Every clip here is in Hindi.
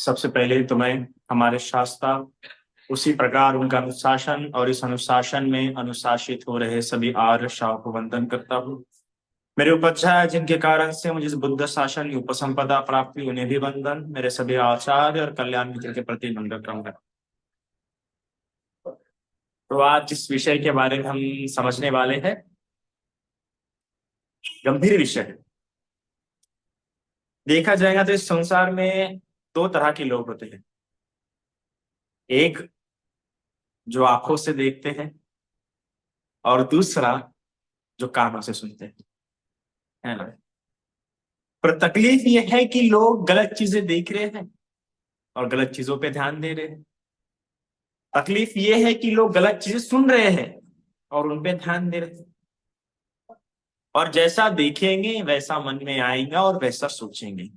सबसे पहले तो मैं हमारे शास्त्र उसी प्रकार उनका अनुशासन और इस अनुशासन में अनुशासित हो रहे सभी आर्य शाह को वंदन करता हूँ। मेरे उपाध्याय जिनके कारण से मुझे इस बुद्ध शासन की उपसंपदा प्राप्त हुई उन्हें भी वंदन। मेरे सभी आचार्य और कल्याण मित्र के प्रति मंगल कामना। तो आज जिस विषय के बारे में हम समझने वाले हैं, गंभीर विषय है। देखा जाएगा तो इस संसार में दो तरह के लोग होते हैं। एक जो आंखों से देखते हैं और दूसरा जो कानों से सुनते हैं, है ना। पर तकलीफ ये है कि लोग गलत चीजें देख रहे हैं और गलत चीजों पे ध्यान दे रहे हैं। तकलीफ ये है कि लोग गलत चीजें सुन रहे हैं और उन पे ध्यान दे रहे हैं। और जैसा देखेंगे वैसा मन में आएगा और वैसा सोचेंगे।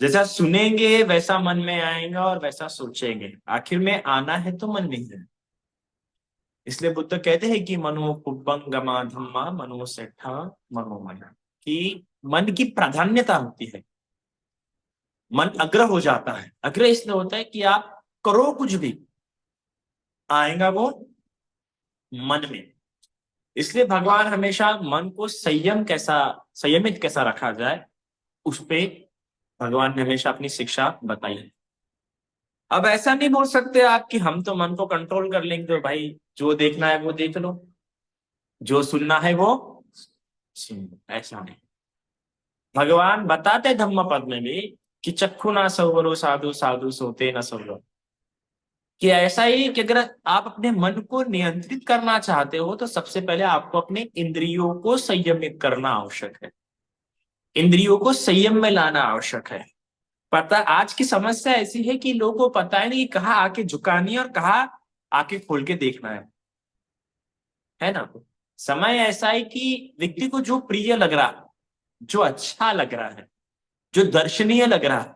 जैसा सुनेंगे वैसा मन में आएगा और वैसा सोचेंगे। आखिर में आना है तो मन नहीं है। इसलिए बुद्ध कहते हैं कि मनो कुब्बंगमा धम्मा मनो सेठा मनोमय, कि मन की प्राधान्यता होती है। मन अग्र हो जाता है। अग्र इसलिए होता है कि आप करो कुछ भी, आएगा वो मन में। इसलिए भगवान हमेशा मन को संयमित कैसा रखा जाए, उस पे भगवान ने हमेशा अपनी शिक्षा बताई है। अब ऐसा नहीं बोल सकते आप कि हम तो मन को कंट्रोल कर लेंगे, तो भाई जो देखना है वो देख लो, जो सुनना है वो सुन लो। ऐसा नहीं। भगवान बताते धम्म पद में भी कि चक्षु ना सवरो साधु साधु सोते न सवरो, कि ऐसा ही कि अगर आप अपने मन को नियंत्रित करना चाहते हो तो सबसे पहले आपको अपने इंद्रियों को संयमित करना आवश्यक है। इंद्रियों को संयम में लाना आवश्यक है। पता आज की समस्या ऐसी है कि लोगों को पता है नहीं कि कहाँ आके झुकानी है और कहाँ आके खोल के देखना है ना। समय ऐसा है कि व्यक्ति को जो प्रिय लग रहा है, जो अच्छा लग रहा है, जो दर्शनीय लग रहा है,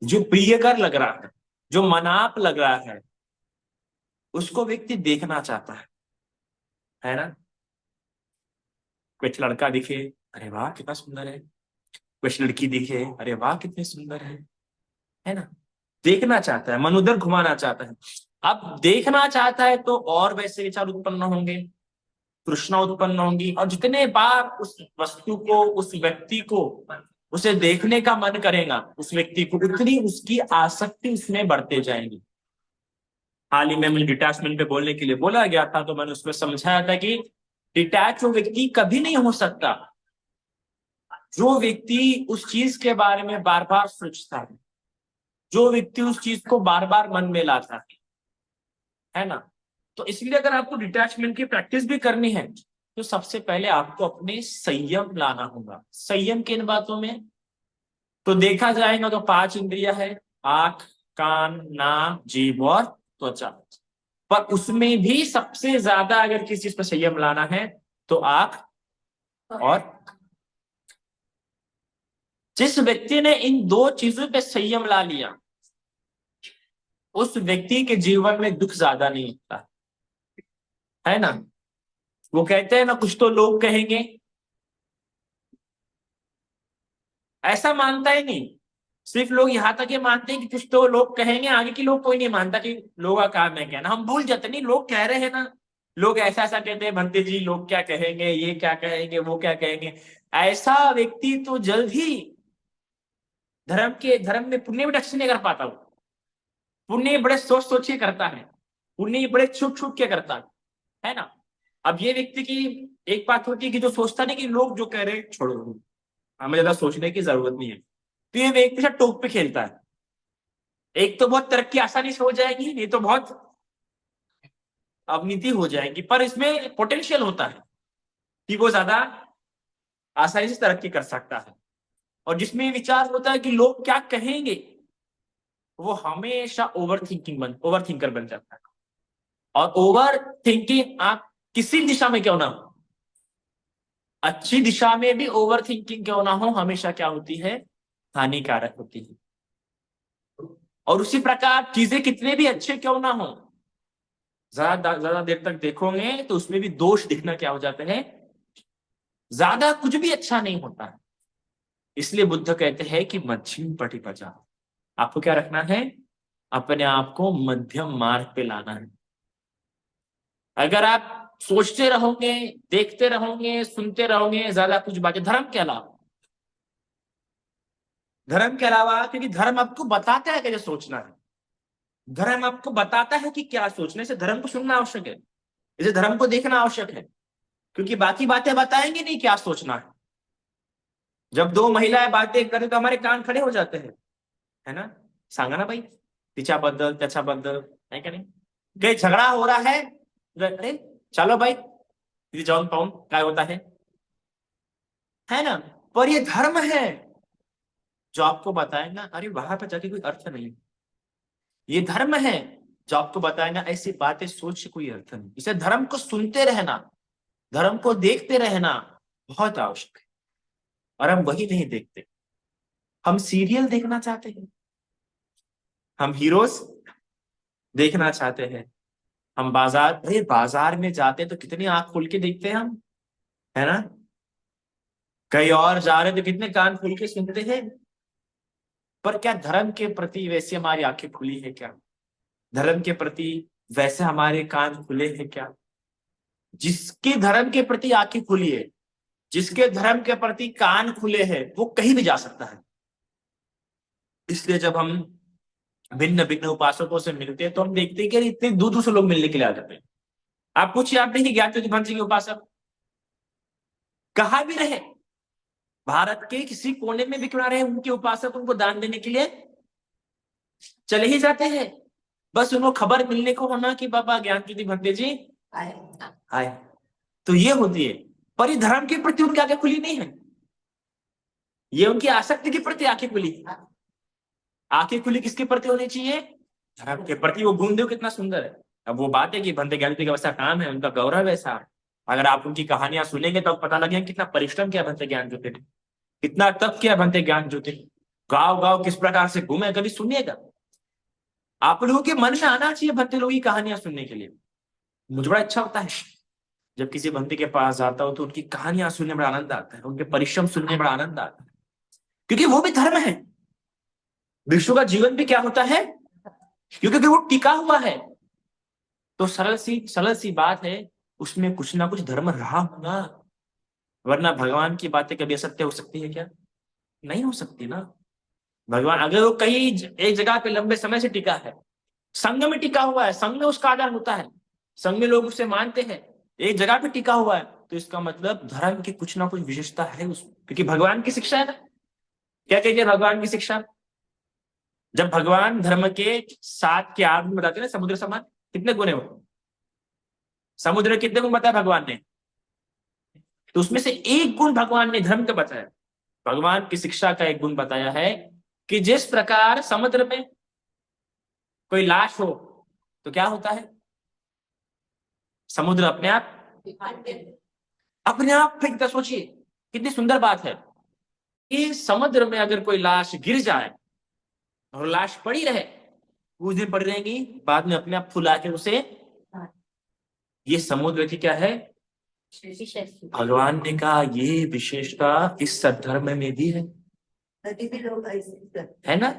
जो प्रियकर लग रहा है, जो मनाप लग रहा है, उसको व्यक्ति देखना चाहता है ना। कुछ लड़का दिखे, अरे वाह कितना सुंदर है। कुछ लड़की दिखे, अरे वाह कितनी सुंदर है ना। देखना चाहता है, मन उधर घुमाना चाहता है। अब देखना चाहता है तो और वैसे विचार उत्पन्न होंगे, तृष्णा उत्पन्न होंगी, और जितने बार उस वस्तु को, उस व्यक्ति को, उसे देखने का मन करेगा उस व्यक्ति को, उतनी उसकी आसक्ति उसमें बढ़ते जाएगी। हाल ही में मैं डिटैचमेंट पे बोलने के लिए बोला गया था, तो मैंने उसमें समझाया था कि डिटैच वो व्यक्ति कभी नहीं हो सकता जो व्यक्ति उस चीज के बारे में बार बार सोचता है, जो व्यक्ति उस चीज को बार बार मन में लाता है ना। तो इसलिए अगर आपको डिटैचमेंट की प्रैक्टिस भी करनी है तो सबसे पहले आपको अपने संयम लाना होगा। संयम किन बातों में? तो देखा जाएगा तो 5 इंद्रियां है, आंख, कान, नाक, जीभ और त्वचा। पर उसमें भी सबसे ज्यादा अगर किसी चीज पर संयम लाना है तो आंख और। जिस व्यक्ति ने इन 2 चीजों पे संयम ला लिया उस व्यक्ति के जीवन में दुख ज्यादा नहीं होता है ना। वो कहते हैं ना, कुछ तो लोग कहेंगे, ऐसा मानता ही नहीं। सिर्फ लोग यहां तक ये मानते हैं कि कुछ तो लोग कहेंगे, आगे की लोग कोई नहीं मानता कि लोगों का काम है कहना। हम भूल जाते नहीं, लोग कह रहे हैं ना, लोग ऐसा ऐसा कहते हैं, भंते जी लोग क्या कहेंगे, ये क्या कहेंगे, वो क्या कहेंगे। ऐसा व्यक्ति तो जल्द ही धर्म में पुण्य भी अच्छे नहीं कर पाता। वो पुण्य बड़े सोच सोच के करता है, पुण्य बड़े छुप छुप के करता है ना। अब ये व्यक्ति की एक बात होती है कि जो सोचता नहीं कि लोग जो कह रहे हैं छोड़ो, हमें ज्यादा सोचने की जरूरत नहीं है, तो ये व्यक्ति से टोक पे खेलता है। एक तो बहुत तरक्की आसानी से हो जाएगी, नहीं तो बहुत अवनीति हो जाएगी। पर इसमें पोटेंशियल होता है कि वो ज्यादा आसानी से तरक्की कर सकता है। और जिसमें ये विचार होता है कि लोग क्या कहेंगे, वो हमेशा ओवर थिंकर बन जाता है। और ओवर थिंकिंग आप किसी दिशा में क्यों ना हो, अच्छी दिशा में भी ओवर थिंकिंग क्यों ना हो, हमेशा क्या होती है, हानिकारक होती है। और उसी प्रकार चीजें कितने भी अच्छे क्यों ना हो, ज्यादा देर तक देखोगे तो उसमें भी दोष दिखना क्या हो जाते हैं, ज्यादा कुछ भी अच्छा नहीं होता है। इसलिए बुद्ध कहते हैं कि मध्यम पटी बचा, आपको क्या रखना है? अपने आप को मध्यम मार्ग पे लाना है। अगर आप सोचते रहोगे, देखते रहोगे, सुनते रहोगे ज्यादा कुछ बातें, धर्म के अलावा, धर्म के अलावा, क्योंकि धर्म आपको बताता है कैसे सोचना है, धर्म आपको बताता है कि क्या सोचने से, धर्म को सुनना आवश्यक है, इसे धर्म को देखना आवश्यक है, क्योंकि बाकी बातें बताएंगे नहीं क्या सोचना है। जब दो महिलाएं बातें करें तो हमारे कान खड़े हो जाते हैं, है ना? सांगा ना भाई, तिच्याबद्दल त्याच्याबद्दल, है क्या नहीं? कहीं झगड़ा हो रहा है, अरे चलो भाई तिथे जाऊन पाहून काय होता है ना? पर ये धर्म है जो आपको बताएगा अरे वहां पर जाके कोई अर्थ नहीं। ये धर्म है जो आपको बताएगा ऐसी बातें सोच के कोई अर्थ नहीं। इसे धर्म को सुनते रहना, धर्म को देखते रहना बहुत आवश्यक है, और हम वही नहीं देखते। हम सीरियल देखना चाहते हैं, हम हीरोज देखना चाहते हैं, हम बाजार, अरे बाजार में जाते हैं तो कितनी आंख खोल के देखते हैं हम, है ना? कहीं और जा रहे तो कितने कान खोल के सुनते हैं। पर क्या धर्म के प्रति वैसे हमारी आंखें खुली है क्या? धर्म के प्रति वैसे हमारे कान खुले हैं क्या? जिसके धर्म के प्रति आंखें खुली है, जिसके धर्म के प्रति कान खुले हैं, वो कहीं भी जा सकता है। इसलिए जब हम भिन्न भिन्न उपासकों से मिलते हैं तो हम देखते हैं कि इतने दूर दूर से लोग मिलने के लिए आ जाते हैं। आप पूछिए, आप नहीं ज्ञान ज्योति भंसी के उपासक कहाँ भी रहे, भारत के किसी कोने में भी क्यों ना रहे, उनके उपासक उनको दान देने के लिए चले ही जाते हैं। बस उनको खबर मिलने को होना कि बाबा ज्ञान ज्योति भंते जी आए, तो ये होती है। पर ये धर्म के प्रति उनकी आंखें खुली नहीं है, ये उनकी आसक्ति के प्रति आंखें खुली। आंखें खुली किसके प्रति होनी चाहिए? धर्म के प्रति। वो गुण देखो कितना सुंदर है। अब वो बात है कि भंते ज्ञान ज्योति का वैसा काम है, उनका गौरव ऐसा। अगर आप उनकी कहानियां सुनेंगे तो पता लगेगा कितना परिश्रम किया भंते ज्ञान ज्योति ने, कितना तप किया भंते ज्ञान ज्योति, गांव गांव किस प्रकार से घूमे, कभी सुनिएगा। आप लोगों के मन में आना चाहिए भंते लोगों की कहानियां सुनने के लिए। मुझे बड़ा अच्छा होता है जब किसी भंते के पास जाता हूं तो उनकी कहानियां सुनने में बड़ा आनंद आता है, उनके परिश्रम सुनने में बड़ा आनंद आता है, क्योंकि वो भी धर्म है। विष्णु का जीवन भी क्या होता है? क्योंकि वो टिका हुआ है। तो सरल सी बात है, उसमें कुछ ना कुछ धर्म रहा होगा, वरना भगवान की बातें कभी असत्य हो सकती है क्या? नहीं हो सकती ना। भगवान अगर वो कहीं एक जगह पे लंबे समय से टिका है, संघ में टिका हुआ है, संघ में उसका आदर होता है, संघ में लोग उसे मानते हैं, एक जगह पे टिका हुआ है, तो इसका मतलब धर्म की कुछ ना कुछ विशेषता है उसमें, क्योंकि भगवान की शिक्षा है ना। क्या कहते हैं भगवान की शिक्षा? जब भगवान धर्म के 7 के 8 गुण बताते हैं ना, समुद्र समान, कितने गुण है वो? समुद्र कितने गुण बताया भगवान ने? तो उसमें से एक गुण भगवान ने धर्म का बताया। भगवान की शिक्षा का एक गुण बताया है कि जिस प्रकार समुद्र में कोई लाश हो तो क्या होता है? समुद्र अपने आप फेंकता। सोचिए कितनी सुंदर बात है कि समुद्र में अगर कोई लाश गिर जाए और लाश पड़ी रहे, कुछ दिन पड़ी रहेगी, बाद में अपने आप फुला के उसे, ये समुद्र की क्या है? भगवान ने कहा ये विशेषता इस सद्धर्म में भी है। नदी भी लोग है ना,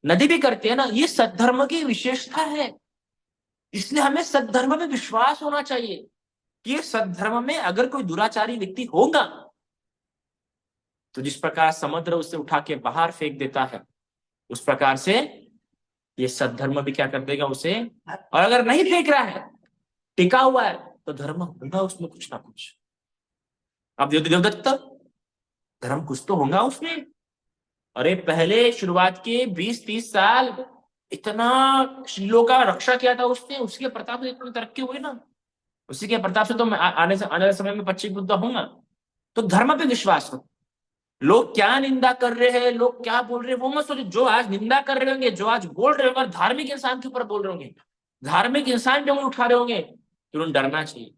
नदी भी करते हैं ना, ये सद्धर्म की विशेषता है। इसलिए हमें सद्धर्म में विश्वास होना चाहिए कि सद्धर्म में अगर कोई दुराचारी व्यक्ति होगा तो जिस प्रकार समुद्र उसे उठा के बाहर फेंक देता है, उस प्रकार से ये सद्धर्म भी क्या कर देगा उसे। और अगर नहीं फेंक रहा है, टिका हुआ है, तो धर्म होगा उसमें कुछ ना कुछ। अब देवदत्त, धर्म कुछ तो होगा उसमें। अरे पहले शुरुआत के 20-30 साल इतना शिलों का रक्षा किया था उसने, उसके प्रताप से इतनी तरक्की हुई ना, उसी के प्रताप से तो मैं आने वाले समय में पच्चीस बुद्ध होऊंगा। तो धर्म पे विश्वास हो। लोग क्या निंदा कर रहे हैं, लोग क्या बोल रहे हैं, वो मत सोचो। जो आज निंदा कर रहे होंगे, जो आज बोल रहे होंगे, धार्मिक इंसान के ऊपर बोल रहे होंगे, धार्मिक इंसान जो उठा रहे होंगे, तो उन्हें डरना चाहिए।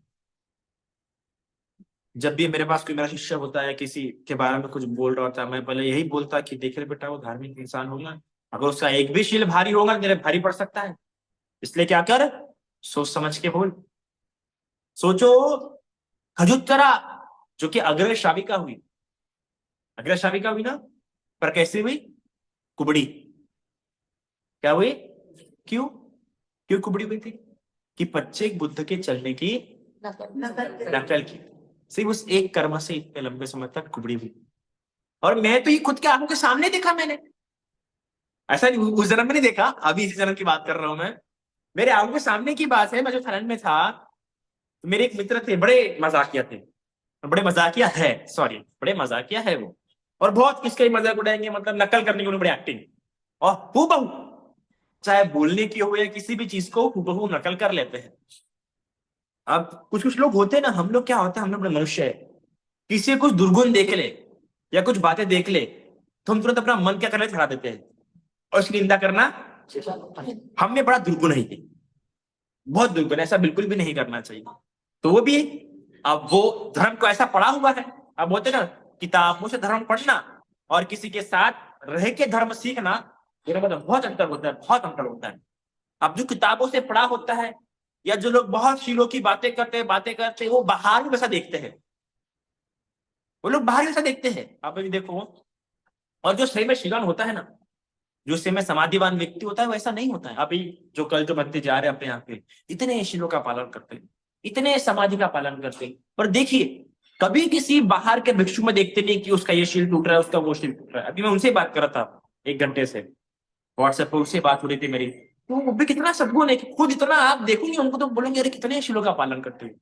जब भी मेरे पास कोई मेरा शिष्य होता है, किसी के बारे में कुछ बोल रहा होता है, मैं पहले यही बोलता कि देख रहे बेटा वो धार्मिक इंसान होगा, अगर उसका एक भी शील भारी होगा तेरे भारी पड़ सकता है, इसलिए क्या कर, सोच समझ के बोल। सोचो खजुत्तरा जो कि अग्र श्राविका हुई, अग्र श्राविका हुई ना, पर कैसे हुई? कुबड़ी। क्या हुई? क्यों क्यों कुबड़ी हुई थी? कि बच्चे बुद्ध के चलने की नकल की। सिर्फ उस एक कर्म से इतने लंबे समय तक कुबड़ी हुई। और मैं तो ये खुद के आंखों के सामने देखा मैंने। ऐसा नहीं उस जन्म में नहीं देखा, अभी इस जन्म की बात कर रहा हूं मैं। मेरे आंखों के सामने की बात है। मैं जो थाईलैंड में था, तो मेरे एक मित्र थे, बड़े मजाकिया थे। बड़े मजाकिया है, सॉरी, बड़े मजाकिया है वो। और बहुत किसका ही मजाक उड़ाएंगे, मतलब नकल करने की उन्होंने बड़ी एक्टिंग। और हूबहू, चाहे बोलने की हो या किसी भी चीज को हूबहू नकल कर लेते हैं। अब कुछ कुछ लोग होते हैं ना, हम लोग क्या होता है, हम लोग बड़े मनुष्य है। किसी कुछ दुर्गुण देख ले या कुछ बातें देख ले, तो हम तुरंत अपना मन क्या करने चढ़ा देते हैं और उसकी निंदा करना। हम में बड़ा दुर्गुण है ये, बहुत दुर्गुण, ऐसा बिल्कुल भी नहीं करना चाहिए। तो वो भी, अब वो धर्म को ऐसा पढ़ा हुआ है। अब बोलते ना, किताबों से धर्म पढ़ना और किसी के साथ रह के धर्म सीखना, मेरा मतलब बहुत अंतर होता है, बहुत अंतर होता है। अब जो किताबों से पढ़ा होता है, या जो लोग बहुत शीलों की बातें करते हैं, वो बाहर भी वैसा देखते हैं। वो लोग बाहर वैसा देखते हैं, आप अभी देखो। और जो सही में शीलन होता है ना, जो सही में समाधिवान व्यक्ति होता है, वैसा नहीं होता है। अभी जो कल जो बनते जा रहे हैं अपने यहाँ पे, इतने शीलों का पालन करते हैं, इतने समाधि का पालन करते हैं, पर देखिए कभी किसी बाहर के भिक्षु में देखते नहीं कि उसका ये शील टूट रहा है, उसका वो शील टूट रहा है। अभी मैं उनसे बात कर रहा था 1 घंटे से, व्हाट्सएप पर उससे बात हो रही थी मेरी। तो वो भी कितना सद्गुण है कि खुद इतना, आप देखोगे उनको तो बोलेंगे अरे कितने शीलों का पालन करते हैं,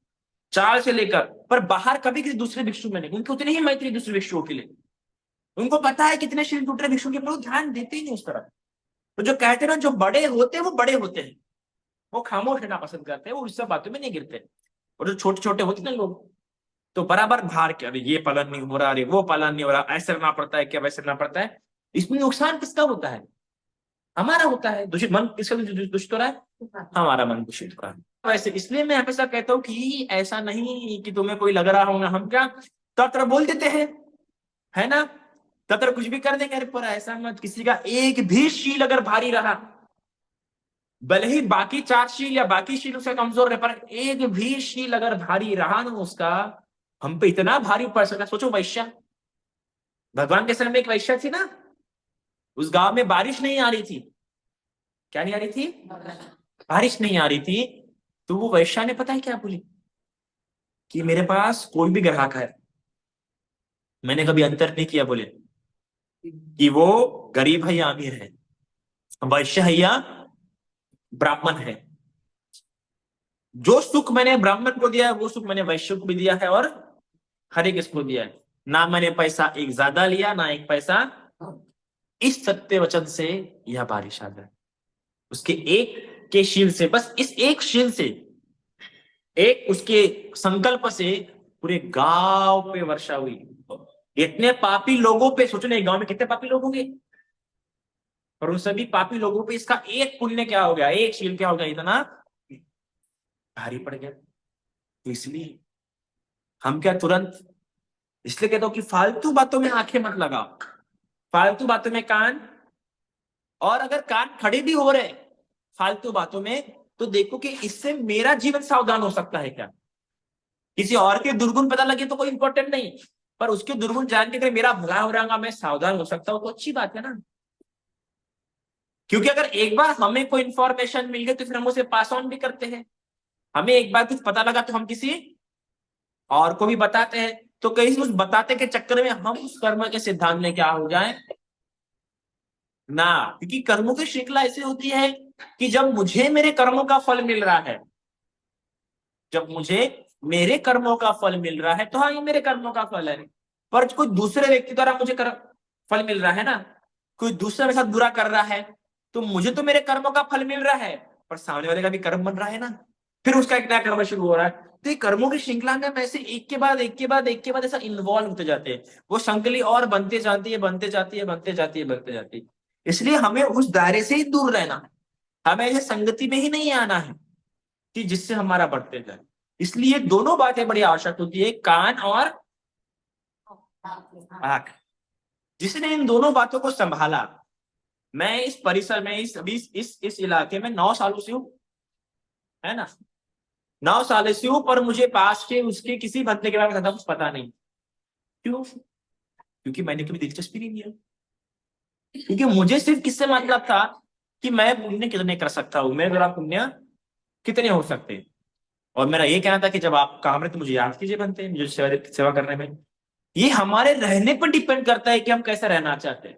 चाल से लेकर। पर बाहर कभी किसी दूसरे भिक्षु में नहीं, उनकी उतनी ही मैत्री दूसरे भिक्षुओं के लिए। उनको पता है कितने शील टूट रहे भिक्षुओं के, पर वो ध्यान देते ही नहीं उस तरफ। तो जो कहते हैं ना, जो बड़े होते हैं वो बड़े होते हैं, वो खामोश रहना पसंद करते हैं, वो इस सब बातों में नहीं गिरते। और जो छोटे छोटे होते हैं ना लोग, तो बराबर भार के, अरे ये पालन नहीं हो रहा, अरे वो पालन नहीं हो रहा, ऐसे रहना पड़ता है, क्या वैसे रहना पड़ता है। इसमें नुकसान किसका होता है? हमारा होता है। दूषित मन किसका दूषित हो रहा है? हमारा मन दूषित हो रहा है। वैसे इसलिए मैं हमेशा कहता हूँ कि ऐसा नहीं कि तुम्हें कोई लग रहा होगा, हम क्या तत्र बोल देते हैं, है ना, तत्र कुछ भी कर देंगे। अरे पर ऐसा मत, किसी का एक भी शील अगर भारी रहा, भले ही बाकी 4 शील या बाकी शील उसका कमजोर रहे, पर एक भी शील अगर भारी रहा ना उसका, हम पे इतना भारी पड़ सकता है। सोचो वैश्या, भगवान के समय में एक वैश्या थी ना, उस गांव में बारिश नहीं आ रही थी। क्या नहीं आ रही थी? बारिश नहीं आ रही थी। तो वो वैश्या ने पता है क्या बोली, कि मेरे पास कोई भी ग्राहक है, मैंने कभी अंतर नहीं किया, बोले कि वो गरीब है या अमीर है, वैश्य है या ब्राह्मण है, जो सुख मैंने ब्राह्मण को दिया है वो सुख मैंने वैश्य को भी दिया है, और हर एक इसको दिया है। ना मैंने पैसा एक ज्यादा लिया, ना एक पैसा। इस सत्य वचन से यह बारिश आ जाए, उसके एक के शील से, बस इस एक शील से, एक उसके संकल्प से पूरे गांव पे वर्षा हुई। इतने पापी लोगों पे, सोचो ना, एक गांव में कितने पापी लोग होंगे, और उन सभी पापी लोगों पे इसका एक पुण्य क्या हो गया, एक शील क्या हो गया, इतना भारी पड़ गया। तो इसलिए हम क्या तुरंत, इसलिए कहता हूं कि फालतू बातों में आंखें मत लगाओ, फालतू बातों में कान। और अगर कान खड़े भी हो रहे फालतू बातों में, तो देखो कि इससे मेरा जीवन सावधान हो सकता है क्या। किसी और के दुर्गुण पता लगे तो कोई इंपॉर्टेंट नहीं, पर उसके दुर्गुण जान के अगर मेरा भला हो रहा, मैं सावधान हो सकता हूं, तो अच्छी बात है ना। क्योंकि अगर एक बार हमें कोई इंफॉर्मेशन मिल गई, तो फिर हम उसे पास ऑन भी करते हैं। हमें एक बार कुछ पता लगा तो हम किसी और को भी बताते हैं। तो कहीं उस बताते के चक्कर में हम उस कर्म के सिद्धांत में क्या हो जाए ना। क्योंकि कर्मों की श्रृंखला ऐसी होती है कि जब मुझे मेरे कर्मों का फल मिल रहा है, जब मुझे मेरे कर्मों का फल मिल रहा है, तो हाँ ये मेरे कर्मों का फल है। पर कोई दूसरे व्यक्ति द्वारा मुझे फल मिल रहा है ना, कोई दूसरा मेरे साथ बुरा कर रहा है, तो मुझे तो मेरे कर्मों का फल मिल रहा है, पर सामने वाले का भी कर्म बन रहा है ना, फिर उसका एक नया कर्म शुरू हो रहा है। तो ये कर्मों की श्रृंखला में हम ऐसे एक के बाद एक के बाद एक के बाद ऐसा इन्वॉल्व होते जाते हैं, वो संकली और बनते जाती है, बनते जाती है, बनते जाती है, बनते जाती है। इसलिए हमें उस दायरे से ही दूर रहना है, हमें ऐसे संगति में ही नहीं आना है कि जिससे हमारा बढ़ते जाए। इसलिए दोनों बातें बड़ी आवश्यक होती है, कान और आंख। जिसने इन दोनों बातों को संभाला, मैं इस परिसर में, इस इलाके में 9 सालों से हूँ, है ना, 9 साल से हूँ, पर मुझे पास के उसके किसी बंदे के बारे में ज्यादा कुछ पता नहीं। क्यों? क्योंकि मैंने कभी दिलचस्पी नहीं लिया। क्योंकि मुझे सिर्फ किससे मतलब था, कि मैं पुण्य कितने कर सकता हूँ, मेरे द्वारा पुण्य कितने हो सकते हैं। और मेरा ये कहना था कि जब आप काम रहे तो मुझे याद कीजिए, बनते हैं मुझे सेवा सेवा करने में। ये हमारे रहने पर डिपेंड करता है कि हम कैसे रहना चाहते हैं।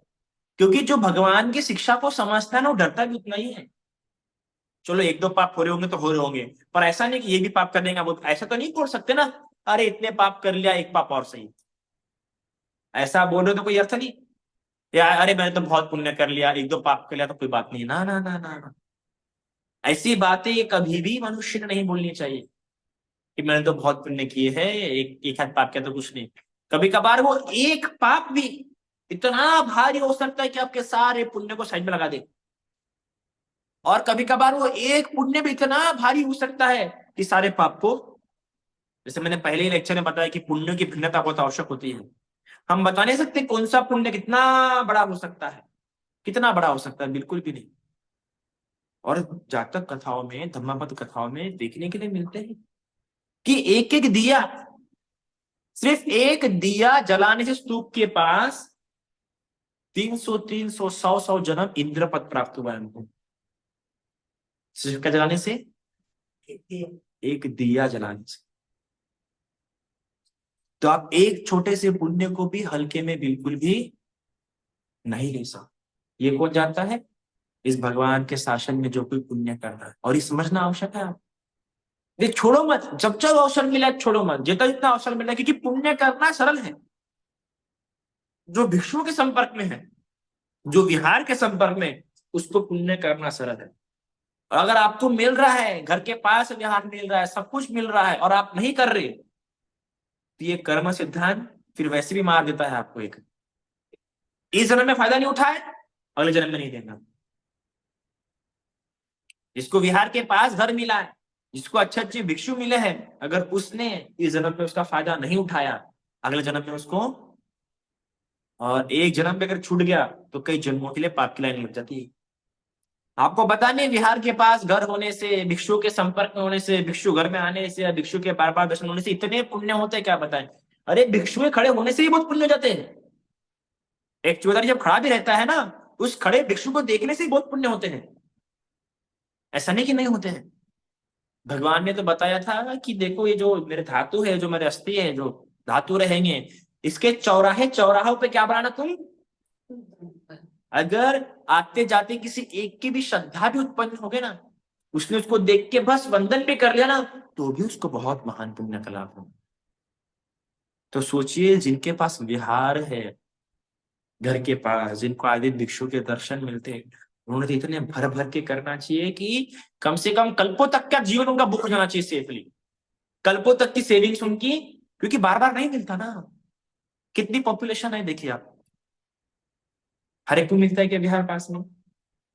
क्योंकि जो भगवान की शिक्षा को समझता है ना, वो डरता भी उतना ही है। चलो एक दो पाप हो रहे होंगे तो हो रहे होंगे, पर ऐसा नहीं कि ये भी पाप कर देंगे, वो ऐसा तो नहीं बोल सकते ना। अरे इतने पाप कर लिया, एक पाप और सही, ऐसा बोल रहे हो तो कोई अर्थ नहीं। या अरे मैंने तो बहुत पुण्य कर लिया, एक दो पाप कर लिया तो कोई बात नहीं, ना ना ना ना ना। ऐसी बातें ये कभी भी मनुष्य को नहीं बोलनी चाहिए कि मैंने तो बहुत पुण्य किए है, एक एक हाथ पाप किया तो कुछ नहीं। कभी कभार वो एक पाप भी इतना भारी हो सकता है कि आपके सारे पुण्य को साइड में लगा दे। और कभी कभार वो एक पुण्य भी इतना भारी हो सकता है कि सारे पाप को, जैसे मैंने पहले ही लेक्चर में बताया कि पुण्यों की भिन्नता बहुत आवश्यक होती है। हम बता नहीं सकते कौन सा पुण्य कितना बड़ा हो सकता है, कितना बड़ा हो सकता है, बिल्कुल भी नहीं। और जातक कथाओं में, धम्मपद कथाओं में देखने के लिए मिलते हैं कि एक एक दिया, सिर्फ एक दिया जलाने से स्तूप के पास 300 300 100 100 जन्म इंद्र पद प्राप्त हुआ है उनको। सिर्फ क्या जलाने से, एक दिया जलाने से। तो आप एक छोटे से पुण्य को भी हल्के में बिल्कुल भी नहीं ले सकते। ये कौन जानता है? इस भगवान के शासन में जो कोई पुण्य कर रहा है। और ये समझना आवश्यक है आप। ये छोड़ो मत, जब जब अवसर मिला छोड़ो मत, जितना जितना अवसर मिला, क्योंकि पुण्य करना सरल है। जो भिक्षुओं के संपर्क में है, जो विहार के संपर्क में, उसको पुण्य करना सरल है। और अगर आपको मिल रहा है, घर के पास विहार मिल रहा है, सब कुछ मिल रहा है, और आप नहीं कर रहे, तो ये कर्म सिद्धांत फिर वैसे भी मार देता है आपको। एक इस जन्म में फायदा नहीं उठाए, अगले जन्म में नहीं देगा। जिसको विहार के पास घर मिला है, जिसको अच्छे अच्छे भिक्षु मिले हैं, अगर उसने इस जन्म में उसका फायदा नहीं उठाया, अगले जन्म में उसको, और एक जन्म में अगर छूट गया तो कई जन्मों के लिए पाप की लाइन लग जाती है। आपको बता नहीं, विहार के पास घर होने से, भिक्षु के संपर्क में होने से, भिक्षु घर में आने से, या भिक्षु के बार बार दर्शन होने से इतने पुण्य होते हैं, क्या बताएं। अरे भिक्षु के खड़े होने से ही बहुत पुण्य हो जाते हैं। एक चौधरी जब खड़ा भी रहता है ना, उस खड़े भिक्षु को देखने से ही बहुत पुण्य होते हैं। ऐसा नहीं कि नहीं होते हैं। भगवान ने तो बताया था कि देखो, ये जो मेरे धातु है, जो मेरे अस्थि है, जो धातु रहेंगे, इसके चौराहे चौराहों पे क्या बनाना तुम। अगर आते जाते किसी एक की भी श्रद्धा भी उत्पन्न हो गए ना, उसने उसको देख के बस वंदन भी कर लिया ना, तो भी उसको बहुत महान पुण्य का लाभ हो। तो सोचिए, जिनके पास विहार है, घर के पास जिनको आदि भिक्षु के दर्शन मिलते हैं, उन्होंने तो इतने भर भर के करना चाहिए कि कम से कम कल्पों तक का जीवन उनका बुक हो जाना चाहिए सेफली। कल्पों तक की सेविंग्स उनकी, क्योंकि बार बार नहीं मिलता ना। कितनी पॉपुलेशन है देखिए आप, हर एक को मिलता है क्या बिहार पास में?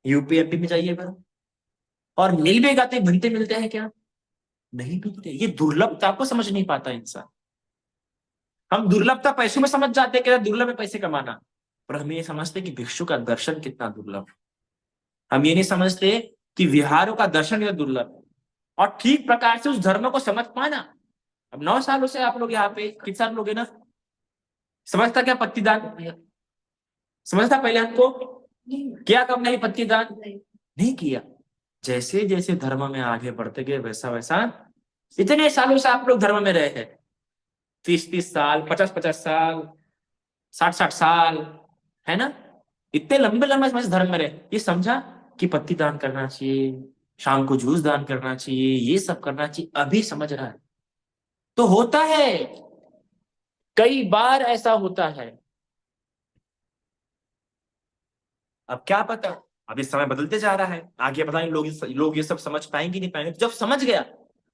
यूपी एमपी में जाइएगा, और मिल भी गाते घंटे मिलते हैं क्या? नहीं मिलते। ये दुर्लभता को समझ नहीं पाता इंसान। हम दुर्लभता पैसों में समझ जाते हैं कि दुर्लभ है पैसे कमाना, पर हम ये समझते कि भिक्षु का दर्शन कितना दुर्लभ है। हम ये नहीं समझते कि विहारों का दर्शन कितना दुर्लभ है। और ठीक प्रकार से उस धर्म को समझ पाना। अब 9 सालों से आप लोग यहाँ पे, कितने साल लोग है ना, समझता क्या पत्तीदान, समझता पहले हमको, क्या कब नहीं पत्तीदान नहीं किया। जैसे जैसे धर्म में आगे बढ़ते गए, वैसा वैसा, इतने सालों से आप लोग धर्म में रहे हैं, 30 30 साल, 50 50 साल, 60 60 साल, है ना, इतने लंबे लंबे समय से धर्म में रहे, ये समझा कि पत्ती दान करना चाहिए, शाम को जूस दान करना चाहिए, ये सब करना चाहिए, अभी समझ रहा है। तो होता है, कई बार ऐसा होता है। अब क्या पता, अब इस समय बदलते जा रहा है, आगे पता नहीं लोग ये सब समझ पाएंगे नहीं पाएंगे। जब समझ गया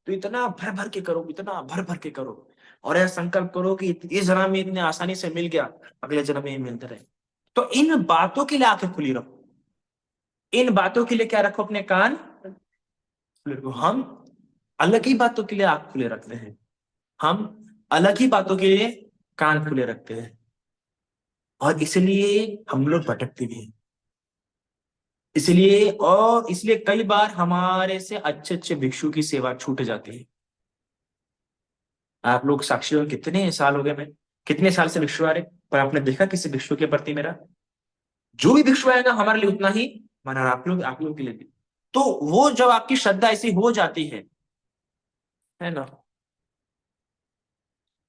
तो इतना भर भर के करो, इतना भर भर के करो, और यह संकल्प करो कि इस जन्म में इतने आसानी से मिल गया, अगले जन्म में मिलते रहे। तो इन बातों के लिए आंखें खुली रखो, इन बातों के लिए क्या रखो, अपने कान खुले रखो। हम अलग ही बातों के लिए आंख खुले रखते हैं, हम अलग ही बातों के लिए कान खुले रखते हैं, और इसलिए हम लोग भटकते भी हैं। इसलिए कई बार हमारे से अच्छे अच्छे भिक्षु की सेवा छूट जाती है। आप लोग साक्षी हो, कितने साल हो गए, मैं कितने साल से भिक्षु आ रहे, पर आपने देखा किसी भिक्षु के प्रति मेरा, जो भी भिक्षु आएगा हमारे लिए उतना ही मना आप लोग के लिए भी। तो वो जब आपकी श्रद्धा ऐसी हो जाती है ना,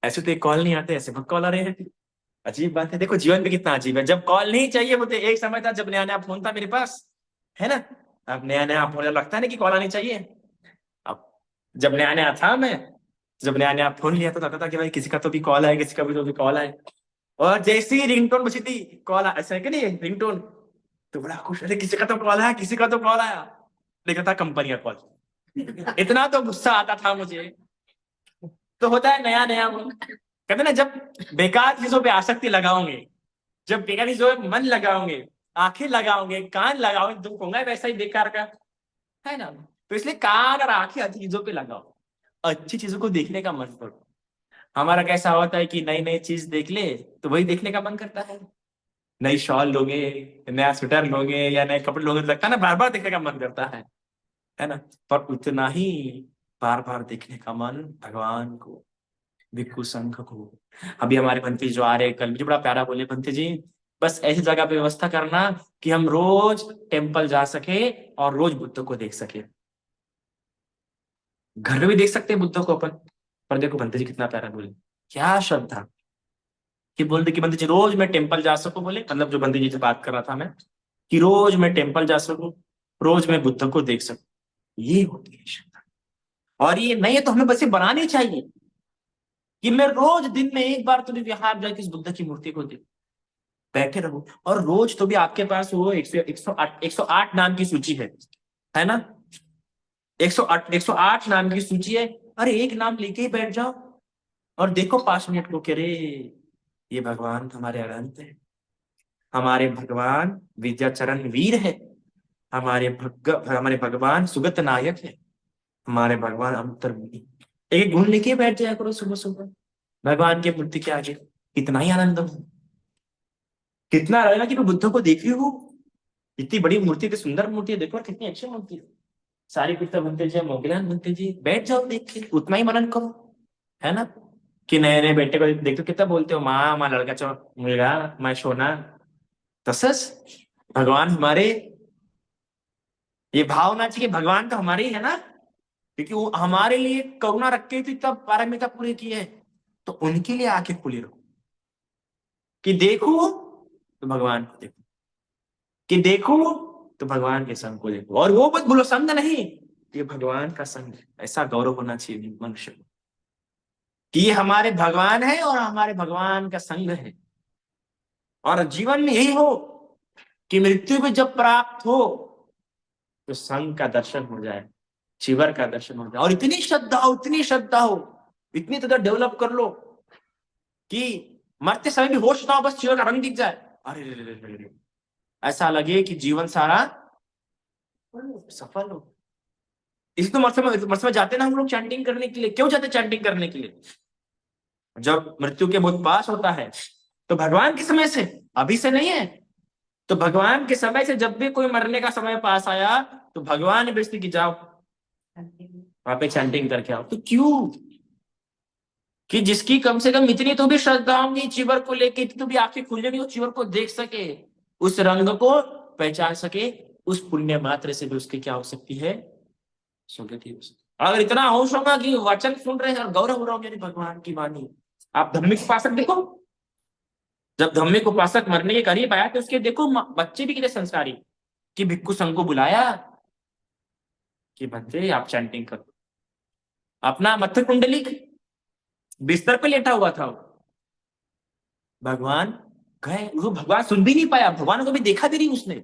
ऐसे तो एक कॉल नहीं आते, ऐसे बहुत कॉल आ रहे हैं। अजीब बात है, देखो जीवन में कितना अजीब है। जब कॉल नहीं चाहिए होते, एक समय था जब नया नया फोन था मेरे पास, है ना, अब नया नया फोन लगता है ना कि कॉल आनी चाहिए। अब जब नया नया था मैं, जब नया नया फोन लिया तो लगता था कि भाई किसी का तो भी कॉल आए, किसी का भी तो भी कॉल आए। और जैसे ही रिंगटोन बजी थी, कॉल ऐसा है कि नहीं रिंगटोन, तो बड़ा खुश, अरे किसी का तो कॉल आया, किसी का तो कॉल आया। देखा था कंपनी का कॉल। इतना तो गुस्सा आता था मुझे। तो होता है नया नया वो, कहते ना जब बेकार चीजों पे आसक्ति लगाओगे, जब बेकार चीजों पे मन लगाओगे, आंखें लगाओगे, कान लगाओगे, दुख होगा वैसा ही बेकार का, है ना। तो इसलिए कान और आंखें अच्छी चीजों पे लगाओ, अच्छी चीजों को देखने का मन करो। हमारा कैसा होता है कि नई नई चीज देख ले तो वही देखने का मन करता है। नई शॉल लोगे, नया स्वेटर लोगे या नए कपड़े लोगे, तो लगता है ना बार बार देखने का मन करता है ना। पर उतना ही बार बार देखने का मन भगवान को, भिक्खु संघ को। अभी हमारे पंथी जो आ रहे, कल मुझे बड़ा प्यारा बोले पंथी जी, बस ऐसी जगह पे व्यवस्था करना कि हम रोज टेम्पल जा सके और रोज बुद्ध को देख सके। घर में भी देख सकते हैं बुद्ध को अपन, पर देखो पंथी जी कितना प्यारा बोले, क्या श्रद्धा, कि बोलते कि बंदी जी रोज मैं टेम्पल जा सकूं, बोले मतलब जो बंदी जी से बात कर रहा था मैं, कि रोज मैं टेम्पल जा सकूं, रोज मैं बुद्ध को देख सकूं। ये होती है श्रद्धा। और ये नहीं है तो हमें बस ये बनानी चाहिए कि मैं रोज दिन में एक बार तो भी विहार जाके इस बुद्ध की मूर्ति को देख, बैठे रहो। और रोज तो भी आपके पास वो 108 नाम की सूची है ना, 108 नाम की सूची है। अरे एक नाम लेके ही बैठ जाओ और देखो 5 मिनट को, करे ये भगवान हमारे अनंत है, हमारे भगवान विद्याचरण वीर है, हमारे भगवान सुगत नायक है, हमारे भगवान अंतर्मुनि। एक गुण लेके बैठ जाया करो सुबह सुबह भगवान की मूर्ति के आगे, कितना ही आनंद हो, कितना रहेगा कि मैं बुद्ध को देख रही हूँ, इतनी बड़ी मूर्ति, इतनी सुंदर मूर्ति है, देखो कितनी अच्छी मूर्ति है। सारी पीठ बनते जी, मोगलान बनते जी, बैठ जाओ देख के, उतना ही मनन करो, है ना। कि नए नए बेटे को देखते हो कितना बोलते हो, माँ माँ लड़का चो मुलगा माँ सोना। तसच भगवान हमारे, ये भावना चाहिए भगवान तो हमारे ही है ना, क्योंकि वो हमारे लिए करुणा रख के तो इतना पारमिता पूरी की है। तो उनके लिए आंखें खुली रहो कि देखो तो भगवान को देखो, कि देखो तो भगवान के संग को देखो। और वो मत बोलो संग नहीं, ये भगवान का संग है। ऐसा गौरव होना चाहिए मनुष्य को कि ये हमारे भगवान है और हमारे भगवान का संग है। और जीवन में यही हो कि मृत्यु भी जब प्राप्त हो तो संग का दर्शन हो जाए, शिवर का दर्शन हो जाए। और इतनी श्रद्धा हो, इतनी श्रद्धा हो, इतनी तरह डेवलप कर लो कि मरते समय भी होश ना हो, बस शिवर का रंग दिख जाए, अरे रे रे रे रे रे। ऐसा लगे कि जीवन सारा सफल हो। इसी तो मरते में जाते ना हम लोग चैंटिंग करने के लिए। क्यों जाते चैंटिंग करने के लिए? जब मृत्यु के बहुत पास होता है तो भगवान के समय से, अभी से नहीं है, तो भगवान के समय से जब भी कोई मरने का समय पास आया तो भगवान ने बेइज्जती की, जाओ वहां पे चैंटिंग करके आओ। तो क्यों? कि जिसकी कम से कम इतनी तो भी श्रद्धा होगी चीवर को लेके, इतनी तो भी आंखें खुल जाएंगी वो चीवर को देख सके, उस रंग को पहचान सके, उस पुण्य मात्र से भी उसकी क्या हो सकती है, सुगति हो सकती है। अगर इतना होश होगा कि वचन सुन रहे हैं और गौरव हो रहा हो मेरी भगवान की वाणी। आप धम्मिक उपासक देखो, जब धम्मिक उपासक मरने के करीब आया तो उसके देखो बच्चे भी कितने संस्कारी, कि भिक्खु संघ को बुलाया कि बच्चे आप चैंटिंग करो। अपना मत्था कुंडली बिस्तर पे लेटा हुआ था भगवान गए, वो भगवान सुन भी नहीं पाया, भगवान को भी देखा भी नहीं उसने,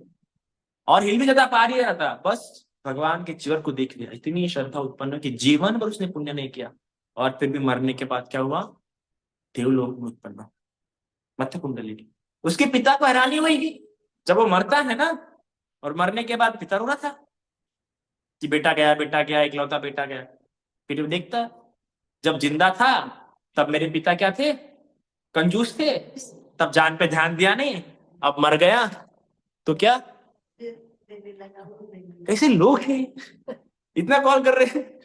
और हिल भी ज्यादा पा नहीं रहा था, बस भगवान के चिवर को देख लिया। इतनी श्रद्धा उत्पन्न की, जीवन पर उसने पुण्य नहीं किया, और फिर भी मरने के बाद क्या हुआ, देवलोक में उत्पन्न, मत्था कुंडली की। उसके पिता को हैरानी हुई कि जब वो मरता है ना, और मरने के बाद पिता रो रहा था कि बेटा गया इकलौता बेटा गया। फिर वो देखता, जब जिंदा था तब मेरे पिता क्या थे, कंजूस थे, तब जान पे ध्यान दिया नहीं, अब मर गया तो क्या, कैसे लोग हैं, इतना कॉल कर रहे हैं।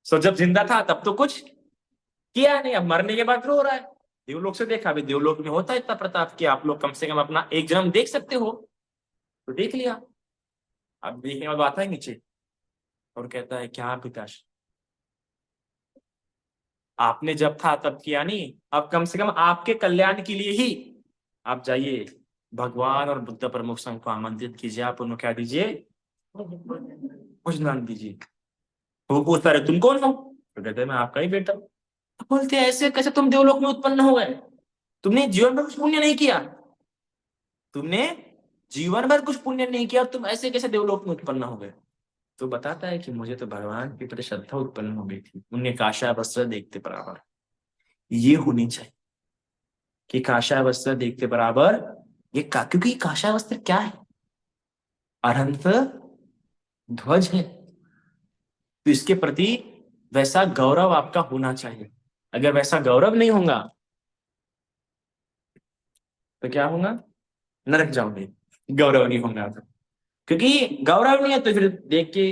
सो जब जिंदा था तब तो कुछ किया नहीं, अब मरने के बाद रो रहा है। देवलोक से देखा, अभी देवलोक में होता है इतना प्रताप कि आप लोग कम से कम अपना एक जन्म देख सकते हो, तो देख लिया। अब देखने के बाद वो आता है नीचे और कहता है क्या पिताश्री, आपने जब था तब किया नहीं, अब कम से कम आपके कल्याण के लिए ही आप जाइए, भगवान और बुद्ध प्रमुख संघ को आमंत्रित कीजिए, आप उन्हें क्या दीजिए, भोजनान दीजिए। वो पूछता रहे तुम कौन हो, तो कहते हैं मैं आपका ही बेटा हूं। तो बोलते हैं ऐसे कैसे तुम देवलोक में उत्पन्न हो गए, तुमने जीवन भर कुछ पुण्य नहीं किया, तुमने जीवन भर कुछ पुण्य नहीं किया और तुम ऐसे कैसे देवलोक में उत्पन्न हो गए। तो बताता है कि मुझे तो भगवान के प्रति श्रद्धा उत्पन्न हो गई थी, उन्हें काशा वस्त्र देखते बराबर, ये होनी चाहिए कि काशा वस्त्र देखते बराबर, क्योंकि काशा वस्त्र क्या है, अनंत ध्वज है, तो इसके प्रति वैसा गौरव आपका होना चाहिए। अगर वैसा गौरव नहीं होगा तो क्या होगा, नरक जाओगे, गौरव नहीं होगा तो। क्योंकि गौरव नहीं है तो फिर देख के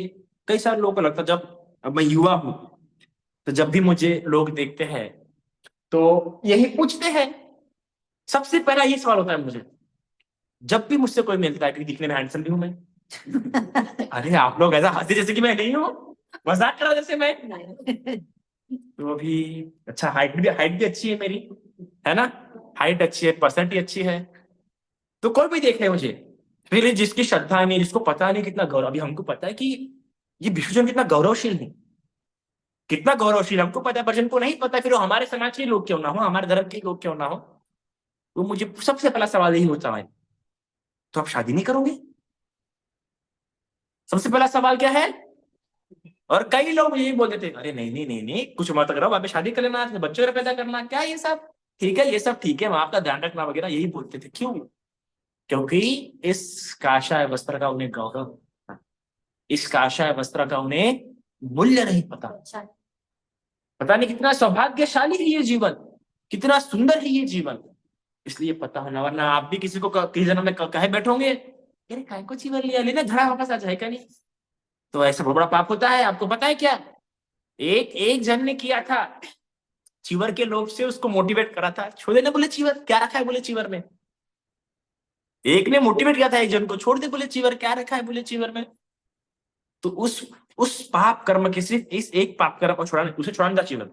कई सारे लोगों को लगता है, जब अब मैं युवा हूं तो जब भी मुझे लोग देखते हैं तो यही पूछते हैं, सबसे पहला ये सवाल होता है मुझे जब भी मुझसे कोई मिलता है कि दिखने में हैंडसम भी हूं मैं। अरे आप लोग ऐसा हंसे जैसे कि मैं नहीं हूं, मजाक कर रहा जैसे मैं। तो अभी अच्छा हाइट भी अच्छी है मेरी, है ना, हाइट अच्छी है, पर्सनैलिटी अच्छी है, तो कोई भी देख ले मुझे, फिर जिसकी श्रद्धा नहीं, जिसको पता नहीं कितना गौरव, अभी हमको पता है कि ये विश्वजन कितना गौरवशील है, कितना गौरवशील हमको पता है, पर जिनको नहीं पता फिर वो हमारे समाज के लोग क्यों ना हो, हमारे धर्म के लोग क्यों ना हो, तो मुझे सबसे पहला सवाल यही होता है, तो आप शादी नहीं करोगे, सबसे पहला सवाल क्या है। और कई लोग यही बोलते थे अरे नहीं नहीं नहीं नहीं कुछ मत करो, वापस शादी कर लेना, बच्चों पैदा करना क्या ये सब ठीक है, ये सब ठीक है, वहां आपका ध्यान रखना वगैरह, यही बोलते थे। क्यों, क्योंकि इस काषाय वस्त्र का उन्हें गौरव था। इस काषाय वस्त्र का उन्हें मूल्य नहीं पता, पता नहीं कितना सौभाग्यशाली है ये जीवन, कितना सुंदर है ये जीवन, इसलिए पता होना, वरना आप भी किसी को किसी जन्म में कहे बैठोगे अरे काय को जीवन लिया, लेना घड़ा वापस आ जाएगा नहीं, तो ऐसा बहुत बड़ा पाप होता है। आपको पता है क्या, एक एक जन ने किया था, चीवर के लोग से उसको मोटिवेट करा था, छोड़ देना, बोले चीवर क्या रखा है, बोले चीवर में, एक ने मोटिवेट किया था एक जन को, छोड़ दे, बोले चीवर क्या रखा है, बोले चीवर में। तो उस पाप कर्म के, सिर्फ इस एक पाप कर्म को छुड़ाने, उसे छुड़ाने था चीवर,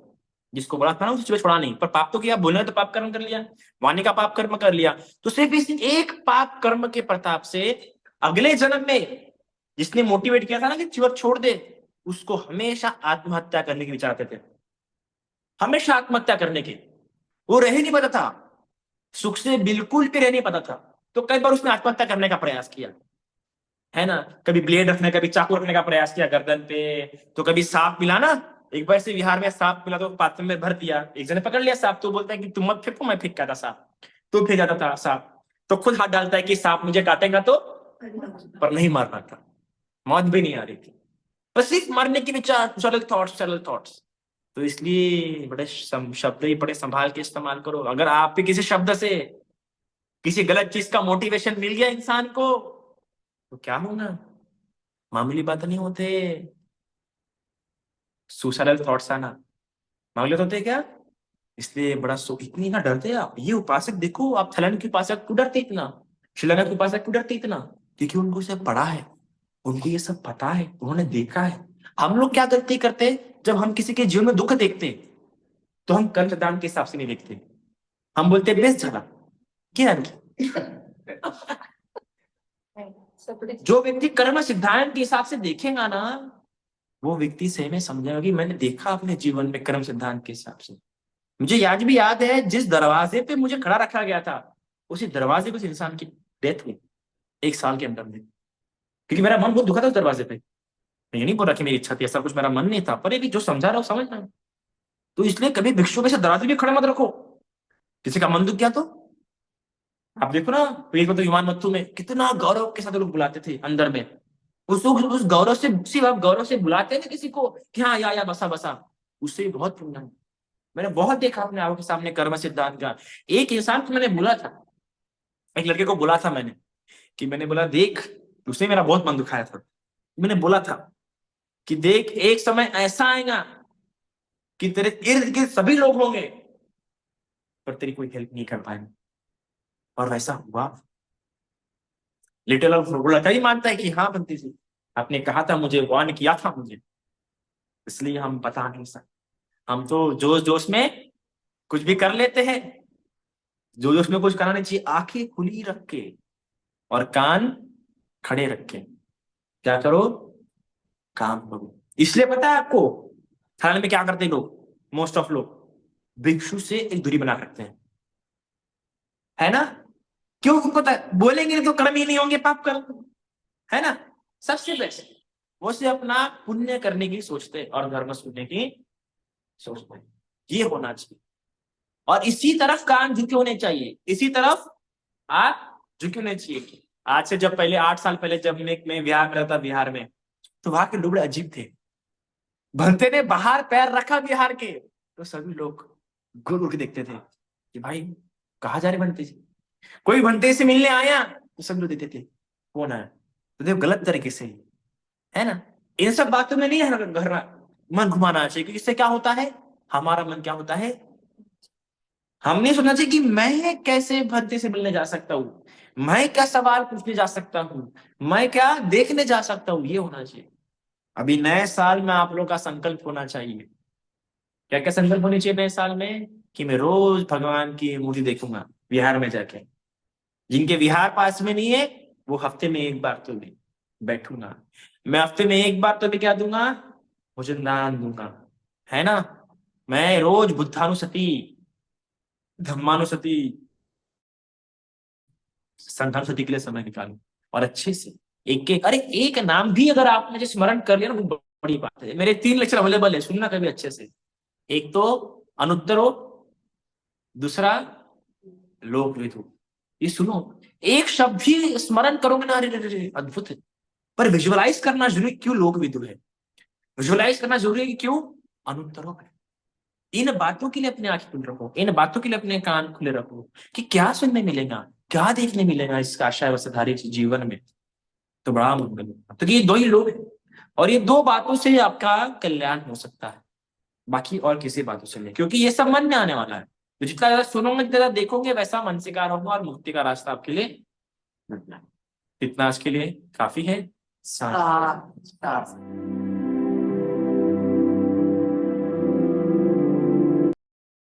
जिसको बड़ा था ना उसे छुड़ा नहीं, पर पाप तो किया, बोलने तो पाप कर्म कर लिया, वाणी का पाप कर्म कर लिया, तो सिर्फ इस एक पाप कर्म के प्रताप से अगले जन्म में जिसने मोटिवेट किया था ना कि चीवर छोड़ दे, उसको हमेशा आत्महत्या करने के विचार आते थे, हमेशा आत्महत्या करने के, वो रह ही नहीं पाता था, सुख से बिल्कुल भी रह नहीं पाता था, तो कई बार उसने आत्महत्या करने का प्रयास किया, है ना, कभी ब्लेड रखने, कभी चाकू रखने का प्रयास किया गर्दन पे, तो कभी सांप मिला ना, एक बार से बिहार में सांप मिला तो पात्र में भर दिया, एक जने पकड़ लिया सांप, तो बोलता है कि तुम मत फेंको, मैं फेंक था सांप, तो फेंक जाता था सांप, तो खुद हाथ डालता है कि सांप मुझे काटेगा तो, पर नहीं मार रहा था, मौत भी नहीं आ रही थी, बस सिर्फ मरने के विचार, सरल थॉट्स, सरल थॉट्स। तो इसलिए बड़े शब्द ही बड़े संभाल के इस्तेमाल करो, अगर आप भी किसी शब्द से किसी गलत चीज का मोटिवेशन मिल गया इंसान को तो क्या होगा, मामूली बात नहीं होते, सुसाइडल थॉट्स आना मामूली होते क्या। इसलिए बड़ा इतनी ना डरते हैं आप, ये उपासक देखो, आप थाईलैंड के उपासक क्यों डरते इतना, श्रीलंका के उपासक क्यों डरते इतना, क्योंकि उनको सब पढ़ा है, उनको ये सब पता है, उन्होंने देखा है। हम लोग क्या गलती करते हैं, जब हम किसी के जीवन में दुख देखते हैं तो हम कर्म सिद्धांत के हिसाब से नहीं देखते, हम बोलते हैं बेस झाला क्या जो व्यक्ति कर्म सिद्धांत के हिसाब से देखेगा ना, वो व्यक्ति सही में समझेगा कि मैंने देखा अपने जीवन में कर्म सिद्धांत के हिसाब से। मुझे आज भी याद है जिस दरवाजे पे मुझे खड़ा रखा गया था, उसी दरवाजे पे उस इंसान की डेथ हुई 1 साल के अंदर में, क्योंकि मेरा मन बहुत दुखा था उस दरवाजे पे। मैं ये नहीं बोल रहा कि मेरी इच्छा थी, ऐसा कुछ मेरा मन नहीं था, पर ये भी जो समझा रहा हूँ समझ रहा हूँ। तो इसलिए कभी भिक्षु में से दरवाजे भी खड़े मत रखो, किसी का मन दुख गया तो। आप देखो ना, पेड़ को तो विमान मत्थु में कितना गौरव के साथ लोग बुलाते थे अंदर में, उस गौरव से, सिर्फ आप गौरव से बुलाते ना किसी को कि हाँ या बसा बसा, उससे भी बहुत पुण्य है। मैंने बहुत देखा अपने आंखों के सामने कर्म सिद्धांत का। एक इंसान को मैंने बोला था, एक लड़के को बोला था मैंने, कि मैंने बोला देख, उसने मेरा बहुत मन दुखाया था, मैंने बोला था कि देख एक समय ऐसा आएगा कि तेरे इर्द गिर्द सभी लोग होंगे पर तेरी कोई हेल्प नहीं कर पाएंगे, और वैसा हुआ। लिटिल और लड़का ही मानता है कि हाँ बंती जी, आपने कहा था मुझे, वार्न किया था मुझे, इसलिए हम बता नहीं सकते। हम तो जोश जोश में कुछ भी कर लेते हैं। जोश जोश में कुछ करना नहीं चाहिए। आंखें खुली रख के और कान खड़े रख के क्या करो, काम करो। इसलिए पता है आपको, थाने में क्या करते हैं लोग, मोस्ट ऑफ लोग भिक्षु से एक दूरी बना रखते हैं, है ना? क्यों? उनको बोलेंगे नहीं तो कर्म ही नहीं होंगे, पाप कर्म, है ना? सबसे बेस्ट वो से अपना पुण्य करने की सोचते हैं और धर्म सुनने की सोचते हैं। ये होना चाहिए। और इसी तरफ कान झुके होने चाहिए, इसी तरफ आप झुके होने चाहिए। आज से जब पहले 8 साल पहले जब मैं बिहार में रहता, बिहार में, तो वहां के लोग बड़े अजीब थे। भंते ने बाहर पैर रखा बिहार के तो सभी लोग घूर घूर के देखते थे कि भाई कहाँ जा रहे भंते जी। कोई भंते से मिलने आया तो सब लोग देते थे, कौन आया? तो देखो गलत तरीके से, है ना? इन सब बातों में नहीं है घर मन घुमाना चाहिए, क्योंकि इससे क्या होता है, हमारा मन क्या होता है, हमने सोचना चाहिए कि मैं कैसे भद्दे से मिलने जा सकता हूँ, मैं क्या सवाल पूछने जा सकता हूँ, मैं क्या देखने जा सकता हूँ, ये होना चाहिए। अभी नए साल में आप लोगों का संकल्प होना चाहिए। क्या क्या संकल्प होनी चाहिए नए साल में? कि मैं रोज भगवान की मूर्ति देखूंगा बिहार में जाके। जिनके बिहार पास में नहीं है वो हफ्ते में एक बार तो भी बैठूंगा। मैं हफ्ते में एक बार तो भी क्या दूंगा, भोजन दान दूंगा, है ना? मैं रोज बुद्धानुसति, धम्मानुसति, संघानुसति के लिए समय निकालूं। और अच्छे से एक एक, अरे एक नाम भी अगर आपने जो स्मरण कर लिया ना, वो बड़ी बात है। मेरे 3 लेक्चर अवेलेबल है, सुनना कभी अच्छे से। एक तो अनुत्तरो, दूसरा लोक विदु। ये सुनो, एक शब्द भी स्मरण करोगे ना, अरे अरे अरे, अद्भुत है। पर विजुअलाइज करना जरूरी क्यों लोक विदु है, विजुअलाइज करना जरूरी है क्यों अनुत्तरो है। इन बातों के लिए अपने आंखें खुले रखो, इन बातों के लिए अपने कान खुले रखो कि क्या सुनने मिलेगा, क्या देखने मिलेगा इस काशा वस्त्रधारी जीवन में। तो बड़ा मंगल होगा। तो ये दो ही लोग हैं और ये दो बातों से आपका कल्याण हो सकता है, बाकी और किसी बातों से नहीं, क्योंकि ये सब मन में आने वाला है। तो जितना ज्यादा सुनोगे, जितना ज्यादा देखोगे, वैसा मन से कार्य होगा और मुक्ति का रास्ता आपके लिए मिलना है। इतना आज के लिए काफी है। साथ